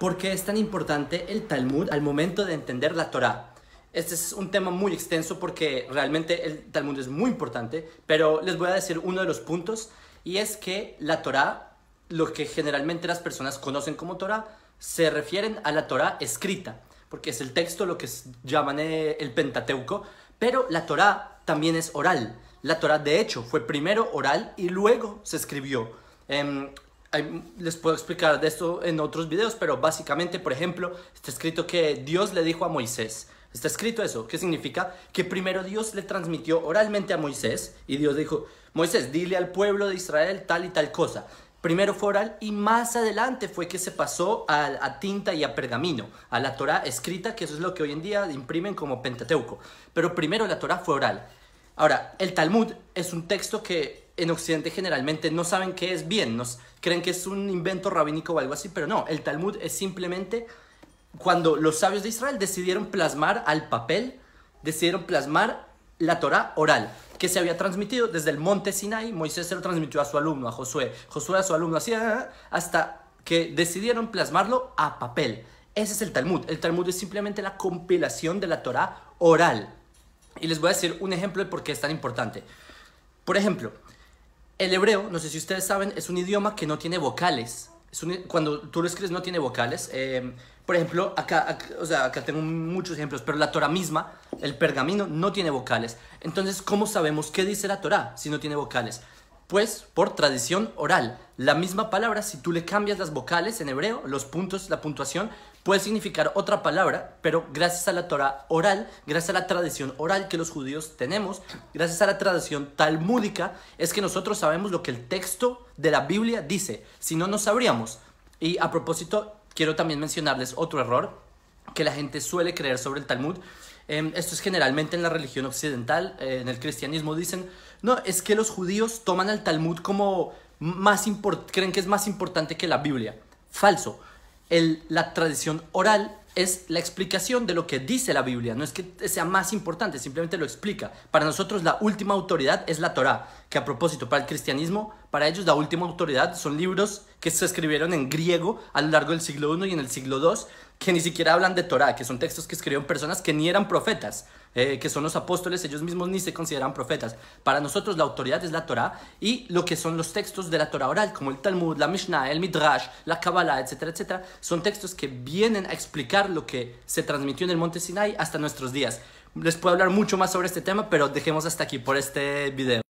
¿Por qué es tan importante el Talmud al momento de entender la Torá? Este es un tema muy extenso porque realmente el Talmud es muy importante, pero les voy a decir uno de los puntos, y es que la Torá, lo que generalmente las personas conocen como Torá, se refieren a la Torá escrita, porque es el texto, lo que llaman el Pentateuco, pero la Torá también es oral. La Torá, de hecho, fue primero oral y luego se escribió. Les puedo explicar de esto en otros videos, pero básicamente, por ejemplo, está escrito que Dios le dijo a Moisés. Está escrito eso, ¿qué significa? Que primero Dios le transmitió oralmente a Moisés y Dios dijo: Moisés, dile al pueblo de Israel tal y tal cosa. Primero fue oral y más adelante fue que se pasó a tinta y a pergamino, a la Torá escrita, que eso es lo que hoy en día imprimen como Pentateuco. Pero primero la Torá fue oral. Ahora, el Talmud es un texto que en Occidente generalmente no saben qué es bien, creen que es un invento rabínico o algo así, pero no, el Talmud es simplemente cuando los sabios de Israel decidieron plasmar al papel, decidieron plasmar la Torá oral, que se había transmitido desde el monte Sinai. Moisés se lo transmitió a su alumno, a Josué, Josué a su alumno, así, hasta que decidieron plasmarlo a papel. Ese es el Talmud. El Talmud es simplemente la compilación de la Torá oral. Y les voy a decir un ejemplo de por qué es tan importante. Por ejemplo, el hebreo, no sé si ustedes saben, es un idioma que no tiene vocales. Cuando tú lo escribes no tiene vocales. Por ejemplo, acá tengo muchos ejemplos, pero la Torá misma, el pergamino, no tiene vocales. Entonces, ¿cómo sabemos qué dice la Torá si no tiene vocales? Pues por tradición oral. La misma palabra, si tú le cambias las vocales en hebreo, los puntos, la puntuación, puede significar otra palabra, pero gracias a la Torá oral, gracias a la tradición oral que los judíos tenemos, gracias a la tradición talmúdica, es que nosotros sabemos lo que el texto de la Biblia dice. Si no, no sabríamos. Y a propósito, quiero también mencionarles otro error que la gente suele creer sobre el Talmud. Esto es generalmente en la religión occidental, en el cristianismo dicen: no, es que los judíos toman al Talmud como creen que es más importante que la Biblia. Falso. La tradición oral es la explicación de lo que dice la Biblia, no es que sea más importante, simplemente lo explica. Para nosotros la última autoridad es la Torá, que a propósito, para el cristianismo, para ellos la última autoridad son libros que se escribieron en griego a lo largo del siglo I y en el siglo II, que ni siquiera hablan de Torá, que son textos que escribieron personas que ni eran profetas, que son los apóstoles, ellos mismos ni se consideran profetas. Para nosotros la autoridad es la Torá y lo que son los textos de la Torá oral, como el Talmud, la Mishnah, el Midrash, la Kabbalah, etcétera, etcétera, son textos que vienen a explicar lo que se transmitió en el monte Sinai hasta nuestros días. Les puedo hablar mucho más sobre este tema, pero dejemos hasta aquí por este video.